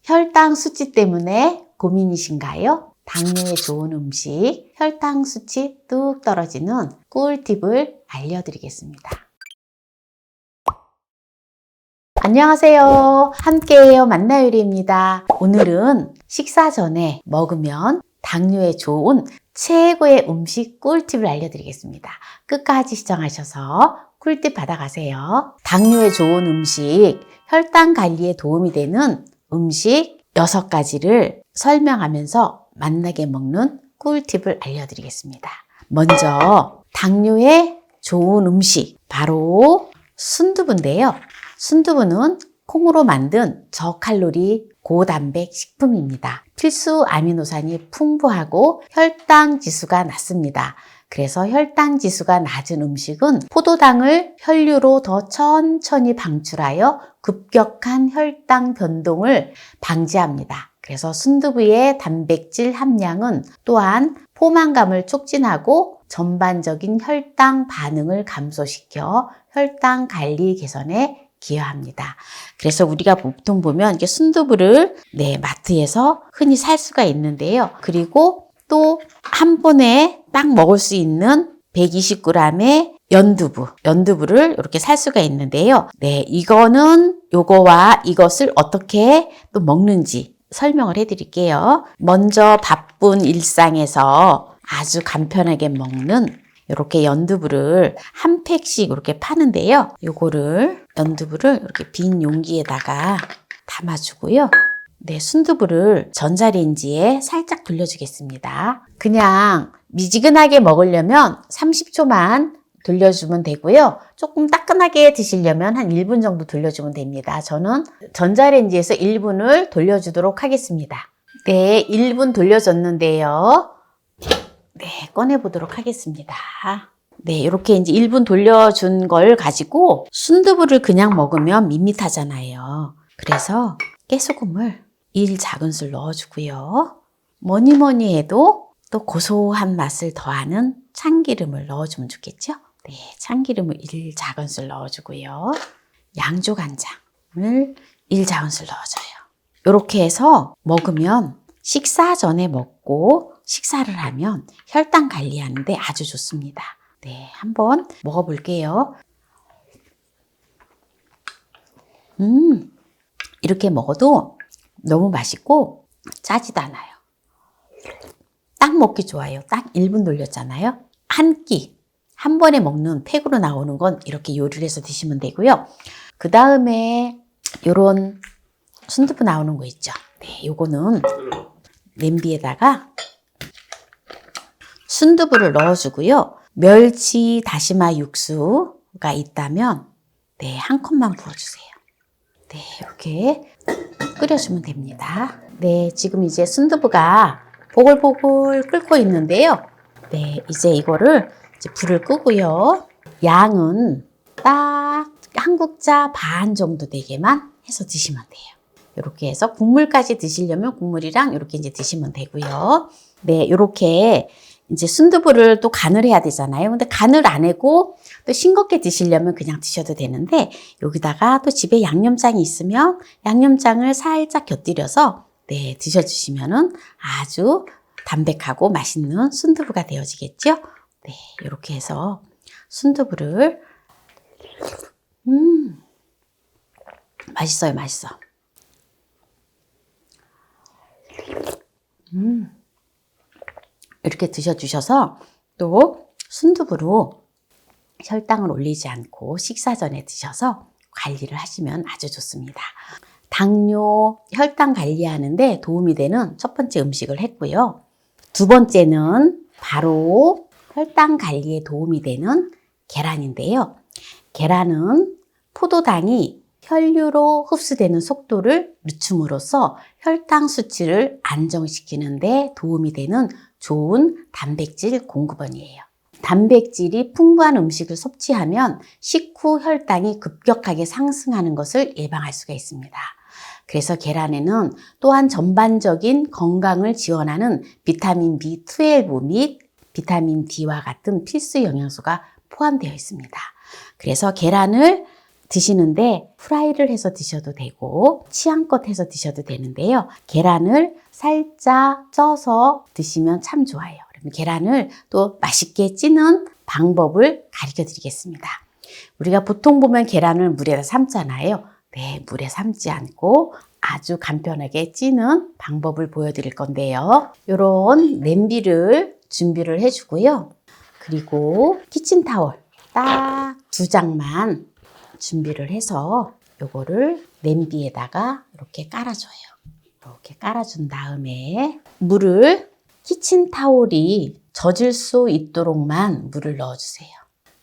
혈당 수치 때문에 고민이신가요? 당뇨에 좋은 음식, 혈당 수치 뚝 떨어지는 꿀팁을 알려드리겠습니다. 안녕하세요. 함께해요 만나요리입니다. 오늘은 식사 전에 먹으면 당뇨에 좋은 최고의 음식 꿀팁을 알려드리겠습니다. 끝까지 시청하셔서 꿀팁 받아가세요. 당뇨에 좋은 음식, 혈당 관리에 도움이 되는 음식 6가지를 설명하면서 맛나게 먹는 꿀팁을 알려드리겠습니다. 먼저 당뇨에 좋은 음식, 바로 순두부인데요. 순두부는 콩으로 만든 저칼로리 고단백 식품입니다. 필수 아미노산이 풍부하고 혈당 지수가 낮습니다. 그래서 혈당 지수가 낮은 음식은 포도당을 혈류로 더 천천히 방출하여 급격한 혈당 변동을 방지합니다. 그래서 순두부의 단백질 함량은 또한 포만감을 촉진하고 전반적인 혈당 반응을 감소시켜 혈당 관리 개선에 기여합니다. 그래서 우리가 보통 보면 이렇게 순두부를 마트에서 흔히 살 수가 있는데요. 그리고 또 한 번에 딱 먹을 수 있는 120g의 연두부를 이렇게 살 수가 있는데요. 이거는 요거와 이것을 어떻게 또 먹는지 설명을 해드릴게요. 먼저 바쁜 일상에서 아주 간편하게 먹는 이렇게 연두부를 한 팩씩 이렇게 파는데요. 연두부를 이렇게 빈 용기에다가 담아주고요. 순두부를 전자레인지에 살짝 돌려주겠습니다. 그냥 미지근하게 먹으려면 30초만 돌려주면 되고요. 조금 따끈하게 드시려면 한 1분 정도 돌려주면 됩니다. 저는 전자레인지에서 1분을 돌려주도록 하겠습니다. 1분 돌려줬는데요. 꺼내보도록 하겠습니다. 이렇게 이제 1분 돌려준 걸 가지고 순두부를 그냥 먹으면 밋밋하잖아요. 그래서 깨소금을 1작은술 넣어주고요. 뭐니 해도 또 고소한 맛을 더하는 참기름을 넣어주면 좋겠죠? 참기름을 1작은술 넣어주고요. 양조간장을 1작은술 넣어줘요. 이렇게 해서 먹으면 식사 전에 먹고 식사를 하면 혈당 관리하는데 아주 좋습니다. 한번 먹어볼게요. 이렇게 먹어도 너무 맛있고 짜지도 않아요. 딱 먹기 좋아요. 딱 1분 돌렸잖아요. 한 번에 먹는 팩으로 나오는 건 이렇게 요리를 해서 드시면 되고요. 그 다음에 요런 순두부 나오는 거 있죠. 요거는 냄비에다가 순두부를 넣어주고요. 멸치 다시마 육수가 있다면 한 컵만 부어주세요. 이렇게 끓여주면 됩니다. 지금 이제 순두부가 보글보글 끓고 있는데요. 이제 이거를 불을 끄고요. 양은 딱 한 국자 반 정도 되게만 해서 드시면 돼요. 이렇게 해서 국물까지 드시려면 국물이랑 이렇게 이제 드시면 되고요. 이렇게 이제 순두부를 또 간을 해야 되잖아요. 근데 간을 안 하고 또 싱겁게 드시려면 그냥 드셔도 되는데, 여기다가 또 집에 양념장이 있으면 양념장을 살짝 곁들여서 드셔주시면은 아주 담백하고 맛있는 순두부가 되어지겠죠? 이렇게 해서 순두부를 맛있어요, 맛있어. 이렇게 드셔주셔서 또 순두부로 혈당을 올리지 않고 식사 전에 드셔서 관리를 하시면 아주 좋습니다. 당뇨, 혈당 관리하는데 도움이 되는 첫 번째 음식을 했고요. 두 번째는 바로 혈당 관리에 도움이 되는 계란인데요. 계란은 포도당이 혈류로 흡수되는 속도를 늦춤으로써 혈당 수치를 안정시키는 데 도움이 되는 좋은 단백질 공급원이에요. 단백질이 풍부한 음식을 섭취하면 식후 혈당이 급격하게 상승하는 것을 예방할 수가 있습니다. 그래서 계란에는 또한 전반적인 건강을 지원하는 비타민 B12 및 비타민 D와 같은 필수 영양소가 포함되어 있습니다. 그래서 계란을 드시는데 프라이를 해서 드셔도 되고 취향껏 해서 드셔도 되는데요. 계란을 살짝 쪄서 드시면 참 좋아요. 그럼 계란을 또 맛있게 찌는 방법을 가르쳐 드리겠습니다. 우리가 보통 보면 계란을 물에다 삶잖아요. 네, 물에 삶지 않고 아주 간편하게 찌는 방법을 보여드릴 건데요. 이런 냄비를 준비를 해주고요. 그리고 키친타월 딱 2장만 준비를 해서 요거를 냄비에다가 이렇게 깔아줘요. 이렇게 깔아준 다음에 물을 키친타올이 젖을 수 있도록만 물을 넣어주세요.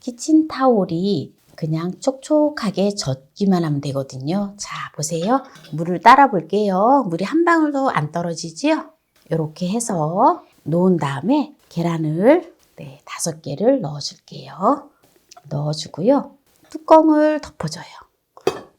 키친타올이 그냥 촉촉하게 젖기만 하면 되거든요. 자, 보세요. 물을 따라 볼게요. 물이 한 방울도 안 떨어지지요? 이렇게 해서 놓은 다음에 계란을 5개를 넣어줄게요. 넣어주고요. 뚜껑을 덮어줘요.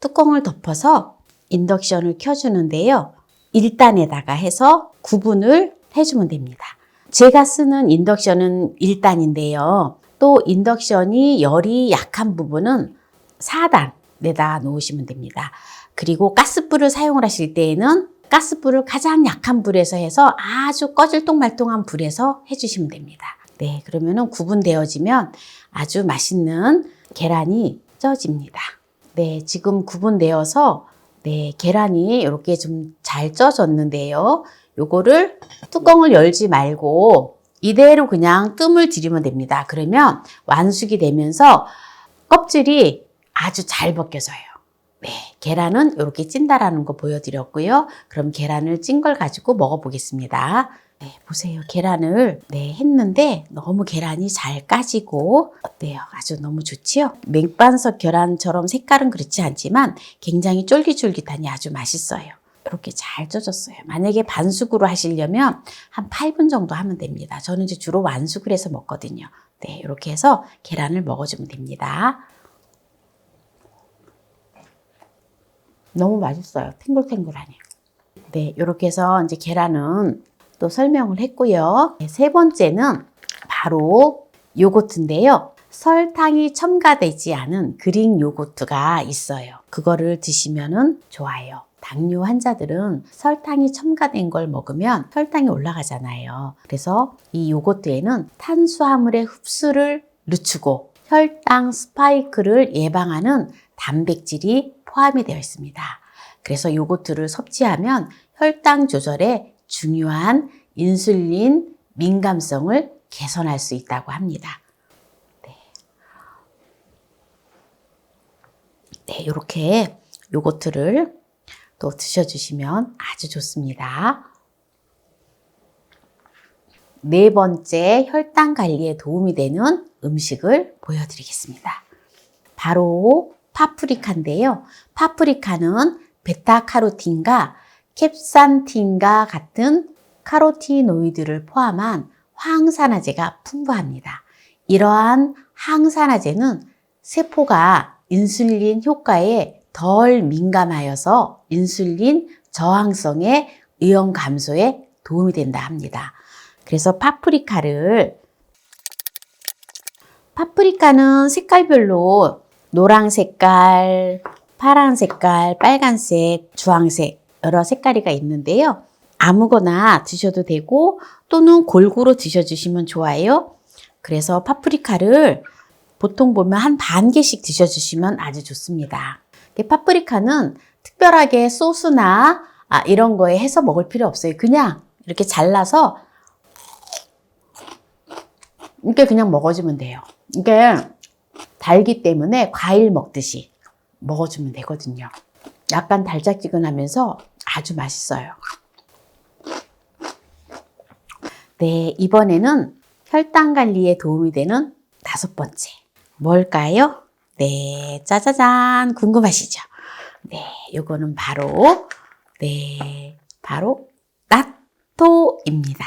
뚜껑을 덮어서 인덕션을 켜주는데요. 1단에다가 해서 구분을 해주면 됩니다. 제가 쓰는 인덕션은 1단인데요. 또 인덕션이 열이 약한 부분은 4단에다 놓으시면 됩니다. 그리고 가스불을 사용을 하실 때에는 가스불을 가장 약한 불에서 해서 아주 꺼질똥말똥한 불에서 해주시면 됩니다. 네, 그러면은 구분되어지면 아주 맛있는 계란이 쪄집니다. 네, 지금 구분되어서 계란이 이렇게 좀 잘 쪄졌는데요. 요거를 뚜껑을 열지 말고 이대로 그냥 뜸을 들이면 됩니다. 그러면 완숙이 되면서 껍질이 아주 잘 벗겨져요. 네, 계란은 이렇게 찐다라는 거 보여드렸고요. 그럼 계란을 찐 걸 가지고 먹어보겠습니다. 네, 보세요. 계란을 했는데 너무 계란이 잘 까지고 어때요? 아주 너무 좋지요? 맥반석 계란처럼 색깔은 그렇지 않지만 굉장히 쫄깃쫄깃하니 아주 맛있어요. 이렇게 잘 쪄졌어요. 만약에 반숙으로 하시려면 한 8분 정도 하면 됩니다. 저는 이제 주로 완숙을 해서 먹거든요. 네, 이렇게 해서 계란을 먹어주면 됩니다. 너무 맛있어요. 탱글탱글하네요. 네, 이렇게 해서 이제 계란은 또 설명을 했고요. 네, 3번째는 바로 요거트인데요. 설탕이 첨가되지 않은 그릭 요거트가 있어요. 그거를 드시면은 좋아요. 당뇨 환자들은 설탕이 첨가된 걸 먹으면 혈당이 올라가잖아요. 그래서 이 요거트에는 탄수화물의 흡수를 늦추고 혈당 스파이크를 예방하는 단백질이 포함이 되어 있습니다. 그래서 요거트를 섭취하면 혈당 조절에 중요한 인슐린 민감성을 개선할 수 있다고 합니다. 네, 이렇게 요거트를 또 드셔주시면 아주 좋습니다. 4번째 혈당 관리에 도움이 되는 음식을 보여드리겠습니다. 바로 파프리카인데요. 파프리카는 베타카로틴과 캡산틴과 같은 카로티노이드를 포함한 항산화제가 풍부합니다. 이러한 항산화제는 세포가 인슐린 효과에 덜 민감하여서 인슐린 저항성의 위험 감소에 도움이 된다 합니다. 그래서 파프리카는 색깔별로 노랑 색깔, 파란 색깔, 빨간색, 주황색 여러 색깔이 있는데요. 아무거나 드셔도 되고 또는 골고루 드셔주시면 좋아요. 그래서 파프리카를 보통 보면 한 반 개씩 드셔주시면 아주 좋습니다. 파프리카는 특별하게 소스나 이런 거에 해서 먹을 필요 없어요. 그냥 이렇게 잘라서 이렇게 그냥 먹어주면 돼요. 이게 달기 때문에 과일 먹듯이 먹어주면 되거든요. 약간 달짝지근하면서 아주 맛있어요. 네, 이번에는 혈당 관리에 도움이 되는 5번째. 뭘까요? 네, 짜자잔, 궁금하시죠? 네, 요거는 바로 나토입니다.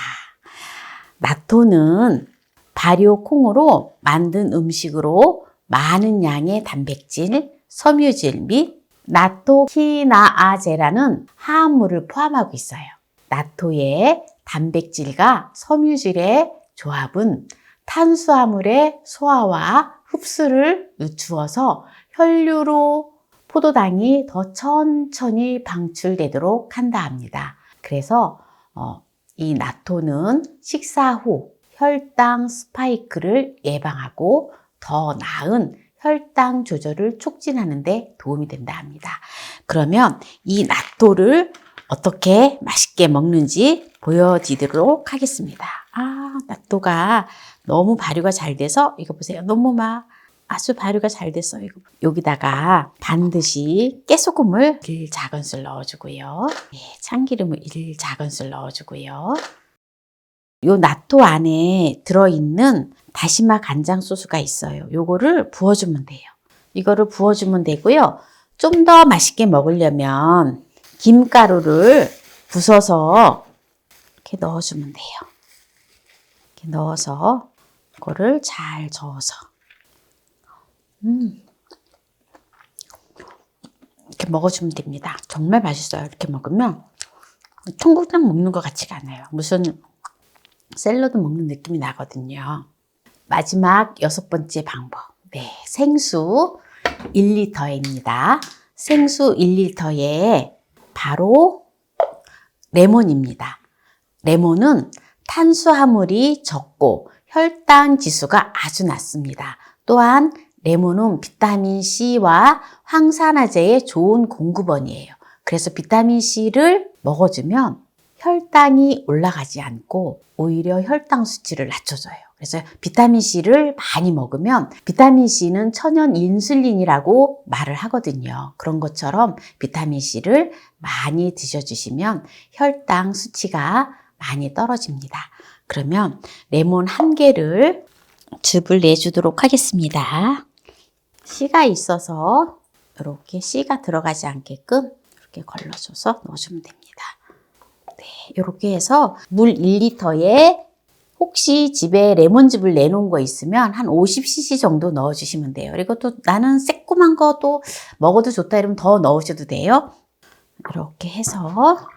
나토는 발효콩으로 만든 음식으로 많은 양의 단백질, 섬유질 및 나토키나아제라는 화합물을 포함하고 있어요. 나토의 단백질과 섬유질의 조합은 탄수화물의 소화와 흡수를 늦추어서 혈류로 포도당이 더 천천히 방출되도록 한다 합니다. 그래서 이 나토는 식사 후 혈당 스파이크를 예방하고 더 나은 혈당 조절을 촉진하는 데 도움이 된다 합니다. 그러면 이 나토를 어떻게 맛있게 먹는지 보여드리도록 하겠습니다. 나토가 너무 발효가 잘 돼서 이거 보세요. 너무 아주 발효가 잘 됐어요. 이거. 여기다가 반드시 깨소금을 1작은술 넣어주고요. 참기름을 1작은술 넣어주고요. 요 나토 안에 들어있는 다시마 간장 소스가 있어요. 요거를 부어주면 돼요. 이거를 부어주면 되고요. 좀 더 맛있게 먹으려면 김가루를 부숴서 이렇게 넣어주면 돼요. 이렇게 넣어서 이거를 잘 저어서 이렇게 먹어주면 됩니다. 정말 맛있어요. 이렇게 먹으면 청국장 먹는 것 같지가 않아요. 무슨 샐러드 먹는 느낌이 나거든요. 마지막 6번째 방법. 생수 1리터입니다. 생수 1리터에 바로 레몬입니다. 레몬은 탄수화물이 적고 혈당 지수가 아주 낮습니다. 또한 레몬은 비타민C와 황산화제의 좋은 공급원이에요. 그래서 비타민C를 먹어주면 혈당이 올라가지 않고 오히려 혈당 수치를 낮춰줘요. 그래서 비타민C를 많이 먹으면 비타민C는 천연 인슐린이라고 말을 하거든요. 그런 것처럼 비타민C를 많이 드셔주시면 혈당 수치가 많이 떨어집니다. 그러면 레몬 1개를 즙을 내주도록 하겠습니다. 씨가 있어서 이렇게 씨가 들어가지 않게끔 이렇게 걸러줘서 넣어주면 됩니다. 이렇게 해서 물 1리터에 혹시 집에 레몬즙을 내놓은 거 있으면 한 50cc 정도 넣어주시면 돼요. 그리고 또 나는 새콤한 것도 먹어도 좋다 이러면 더 넣으셔도 돼요. 이렇게 해서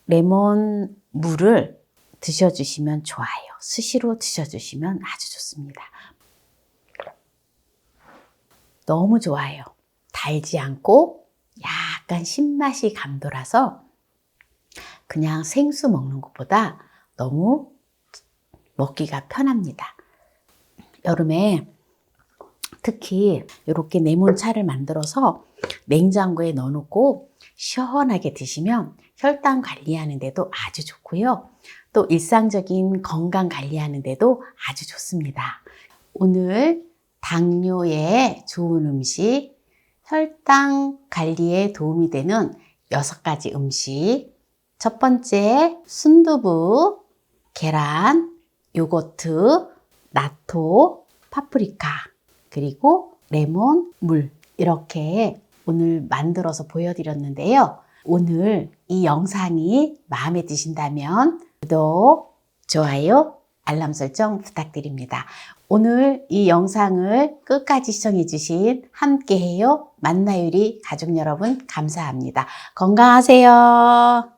레몬 물을 드셔주시면 좋아요. 수시로 드셔주시면 아주 좋습니다. 너무 좋아요. 달지 않고 약간 신맛이 감돌아서 그냥 생수 먹는 것보다 너무 먹기가 편합니다. 여름에 특히 이렇게 레몬차를 만들어서 냉장고에 넣어놓고 시원하게 드시면 혈당 관리하는 데도 아주 좋고요. 또 일상적인 건강 관리하는 데도 아주 좋습니다. 오늘 당뇨에 좋은 음식, 혈당 관리에 도움이 되는 6가지 음식. 첫 번째, 순두부, 계란, 요거트, 나토, 파프리카, 그리고 레몬, 물 이렇게 오늘 만들어서 보여드렸는데요. 오늘 이 영상이 마음에 드신다면 구독, 좋아요, 알람 설정 부탁드립니다. 오늘 이 영상을 끝까지 시청해주신 함께해요 만나요리 가족 여러분 감사합니다. 건강하세요.